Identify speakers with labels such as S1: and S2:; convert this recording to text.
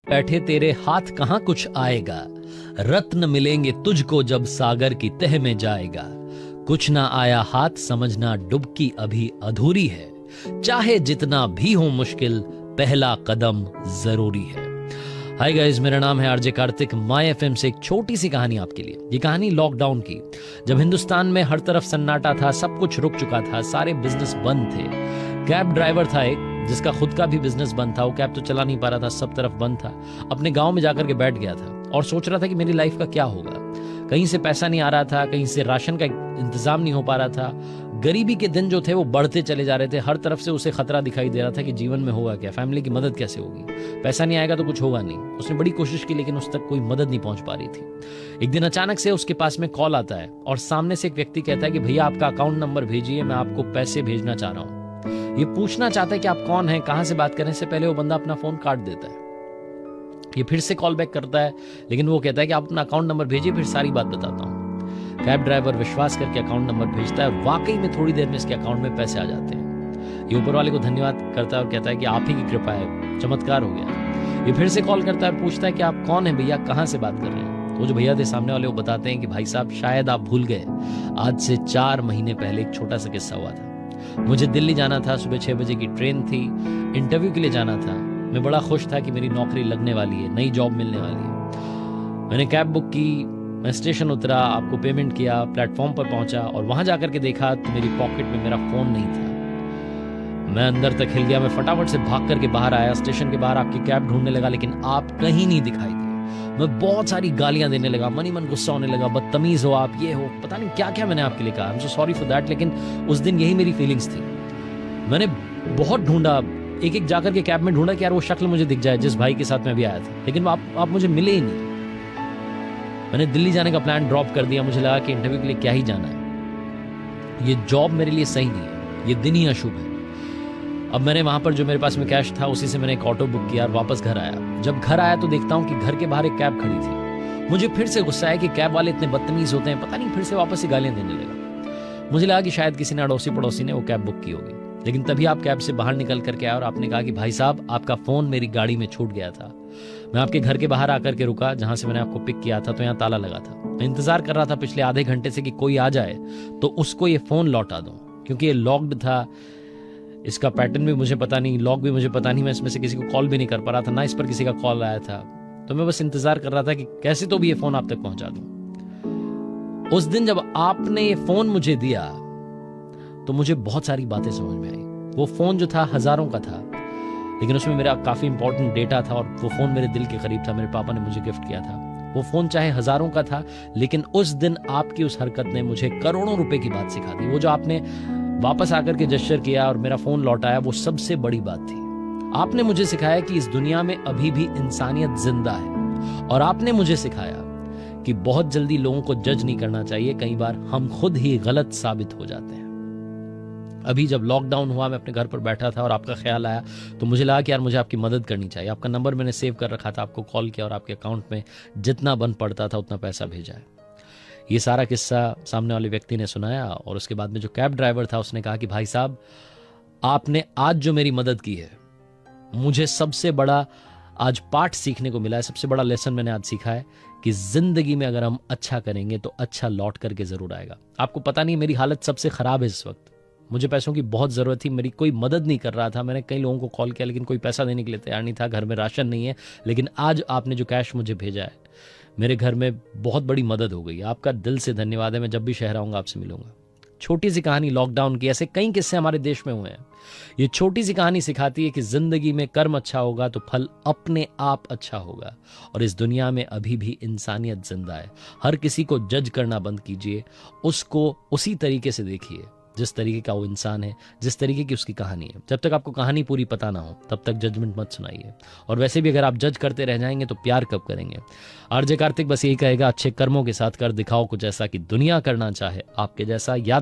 S1: बैठे तेरे हाथ कहां कुछ आएगा, रत्न मिलेंगे तुझको जब सागर की तह में जाएगा। कुछ ना आया हाथ समझना डुबकी अभी अधूरी है, चाहे जितना भी हो मुश्किल पहला कदम जरूरी है। हाय गाइस, मेरा नाम है आरजे कार्तिक। माय एफएम से एक छोटी सी कहानी आपके लिए। ये कहानी लॉकडाउन की, जब हिंदुस्तान में हर तरफ सन्नाटा था, सब कुछ रुक चुका था, सारे बिजनेस बंद थे। कैब ड्राइवर था एक, जिसका खुद का भी बिजनेस बंद था। वो कैब तो चला नहीं पा रहा था, सब तरफ बंद था। अपने गांव में जाकर के बैठ गया था और सोच रहा था कि मेरी लाइफ का क्या होगा। कहीं से पैसा नहीं आ रहा था, कहीं से राशन का इंतजाम नहीं हो पा रहा था। गरीबी के दिन जो थे वो बढ़ते चले जा रहे थे। हर तरफ से उसे खतरा दिखाई दे रहा था कि जीवन में होगा क्या, फैमिली की मदद कैसे होगी, पैसा नहीं आएगा तो कुछ होगा नहीं। उसने बड़ी कोशिश की लेकिन उस तक कोई मदद नहीं पहुंच पा रही थी। एक दिन अचानक से उसके पास में कॉल आता है और सामने से एक व्यक्ति कहता है कि भैया आपका अकाउंट नंबर भेजिए, मैं आपको पैसे भेजना चाह रहा हूं। ये पूछना चाहता है कि आप कौन हैं, कहां से बात करने से पहले वो बंदा अपना फोन काट देता है। ये फिर से कॉल बैक करता है लेकिन वो कहता है कि आप अपना अकाउंट नंबर भेजिए, फिर सारी बात बताता हूं। कैब ड्राइवर विश्वास करके अकाउंट नंबर भेजता है और वाकई में थोड़ी देर में इसके अकाउंट में पैसे आ जाते हैं। ये ऊपर वाले को धन्यवाद करता है और कहता है कि आप ही की कृपा है, चमत्कार हो गया। ये फिर से कॉल करता है और पूछता है कि आप कौन है भैया, कहां से बात कर रहे हैं। वो जो भैया थे सामने वाले, वो बताते हैं कि भाई साहब शायद आप भूल गए, आज से 4 महीने पहले एक छोटा सा किस्सा हुआ था। मुझे दिल्ली जाना था, सुबह 6 बजे की ट्रेन थी, इंटरव्यू के लिए जाना था। मैं बड़ा खुश था कि मेरी नौकरी लगने वाली है, नई जॉब मिलने वाली है। मैंने कैब बुक की, मैं स्टेशन उतरा, आपको पेमेंट किया, प्लेटफॉर्म पर पहुंचा और वहां जाकर के देखा तो मेरी पॉकेट में मेरा फोन नहीं था। मैं अंदर तक हिल गया। मैं फटाफट से भाग करके बाहर आया, स्टेशन के बाहर आपकी कैब ढूंढने लगा लेकिन आप कहीं नहीं दिखाई दी। मैं बहुत सारी गालियां देने लगा, मन ही मन गुस्सा होने लगा, बदतमीज हो आप, ये हो, पता नहीं क्या क्या मैंने आपके लिए कहा। I am so sorry for that. लेकिन उस दिन यही मेरी फीलिंग्स थी। मैंने बहुत ढूंढा, एक एक जाकर के कैब में ढूंढा कि यार वो शक्ल मुझे दिख जाए जिस भाई के साथ मैं भी आया था, लेकिन आप मुझे मिले ही नहीं। मैंने दिल्ली जाने का प्लान ड्रॉप कर दिया। मुझे लगा कि इंटरव्यू के लिए क्या ही जाना है, ये जॉब मेरे लिए सही नहीं है, ये दिन ही अशुभ है। अब मैंने वहां पर जो मेरे पास में कैश था उसी से मैंने एक ऑटो बुक किया और वापस घर आया। जब घर आया तो देखता हूं कि घर के बाहर एक कैब खड़ी थी। मुझे फिर से गुस्सा आया कि कैब वाले इतने बदतमीज होते हैं, पता नहीं, फिर से वापस से गालियां देने लगा। मुझे लगा कि शायद किसी ने अड़ोसी पड़ोसी ने वो कैब बुक की होगी। लेकिन तभी आप कैब से बाहर निकल करके आए और आपने कहा कि भाई साहब आपका फोन मेरी गाड़ी में छूट गया था। मैं आपके घर के बाहर आकर के रुका जहां से मैंने आपको पिक किया था, तो यहाँ ताला लगा था। मैं इंतजार कर रहा था पिछले आधे घंटे से कि कोई आ जाए तो उसको ये फोन लौटा दूं, क्योंकि ये लॉक्ड था। इसका पैटर्न भी मुझे पता नहीं, लॉक भी मुझे पता नहीं। मैं इसमें से किसी को कॉल भी नहीं कर पा रहा था, ना इस पर किसी का कॉल आया था। तो मैं बस इंतजार कर रहा था कि कैसे तो भी ये फोन आप तक पहुंचा दूं। उस दिन जब आपने ये फोन मुझे दिया तो मुझे बहुत सारी बातें समझ में आई। वो फोन जो था हजारों का था, लेकिन उसमें मेरा काफी इंपॉर्टेंट डेटा था और वो फोन मेरे दिल के करीब था। मेरे पापा ने मुझे गिफ्ट किया था। वो फोन चाहे हजारों का था, लेकिन उस दिन आपकी उस हरकत ने मुझे करोड़ों रुपए की बात सिखा दी। वो जो आपने वापस आकर के जेस्चर किया और मेरा फोन लौटाया, वो सबसे बड़ी बात थी। आपने मुझे सिखाया कि इस दुनिया में अभी भी इंसानियत जिंदा है, और आपने मुझे सिखाया कि बहुत जल्दी लोगों को जज नहीं करना चाहिए, कई बार हम खुद ही गलत साबित हो जाते हैं। अभी जब लॉकडाउन हुआ, मैं अपने घर पर बैठा था और आपका ख्याल आया तो मुझे लगा कि यार मुझे आपकी मदद करनी चाहिए। आपका नंबर मैंने सेव कर रखा था, आपको कॉल किया और आपके अकाउंट में जितना बन पड़ता था उतना पैसा भेजा है। ये सारा किस्सा सामने वाले व्यक्ति ने सुनाया और उसके बाद में जो कैब ड्राइवर था उसने कहा कि भाई साहब आपने आज जो मेरी मदद की है, मुझे सबसे बड़ा आज पाठ सीखने को मिला है। सबसे बड़ा लेसन मैंने आज सीखा है कि जिंदगी में अगर हम अच्छा करेंगे तो अच्छा लौट करके जरूर आएगा। आपको पता नहीं मेरी हालत सबसे खराब है इस वक्त, मुझे पैसों की बहुत ज़रूरत थी, मेरी कोई मदद नहीं कर रहा था। मैंने कई लोगों को कॉल किया लेकिन कोई पैसा देने के लिए तैयार नहीं था, घर में राशन नहीं है। लेकिन आज आपने जो कैश मुझे भेजा है, मेरे घर में बहुत बड़ी मदद हो गई। आपका दिल से धन्यवाद है। मैं जब भी शहर आऊँगा आपसे मिलूंगा। छोटी सी कहानी लॉकडाउन की, ऐसे कई किस्से हमारे देश में हुए हैं। ये छोटी सी कहानी सिखाती है कि जिंदगी में कर्म अच्छा होगा तो फल अपने आप अच्छा होगा, और इस दुनिया में अभी भी इंसानियत जिंदा है। हर किसी को जज करना बंद कीजिए, उसको उसी तरीके से देखिए जिस तरीके का वो इंसान है, जिस तरीके की उसकी कहानी है। जब तक आपको कहानी पूरी पता ना हो तब तक जजमेंट मत सुनाइए। और वैसे भी अगर आप जज करते रह जाएंगे तो प्यार कब करेंगे। आरजे कार्तिक बस यही कहेगा, अच्छे कर्मों के साथ कर दिखाओ कुछ ऐसा कि दुनिया करना चाहे आपके जैसा। याद